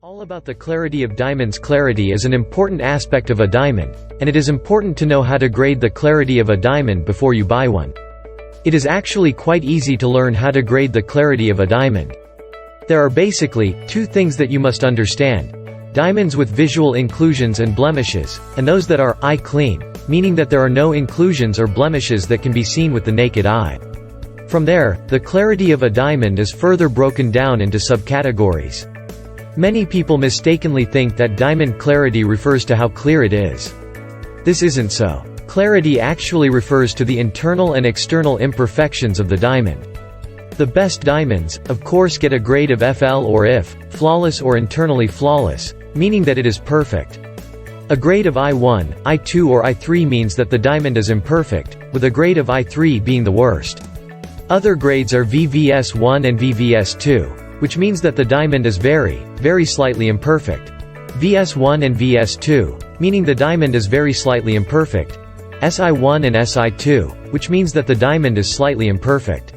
All about the clarity of diamonds. Clarity is an important aspect of a diamond, and it is important to know how to grade the clarity of a diamond before you buy one. It is actually quite easy to learn how to grade the clarity of a diamond. There are basically two things that you must understand: diamonds with visual inclusions and blemishes, and those that are eye clean, meaning that there are no inclusions or blemishes that can be seen with the naked eye. From there, the clarity of a diamond is further broken down into subcategories. Many people mistakenly think that diamond clarity refers to how clear it is. This isn't so. Clarity actually refers to the internal and external imperfections of the diamond. The best diamonds, of course, get a grade of FL or IF, flawless or internally flawless, meaning that it is perfect. A grade of I1, I2 or I3 means that the diamond is imperfect, with a grade of I3 being the worst. Other grades are VVS1 and VVS2, which means that the diamond is very slightly imperfect. VS1 and VS2, meaning the diamond is very slightly imperfect. SI1 and SI2, which means that the diamond is slightly imperfect.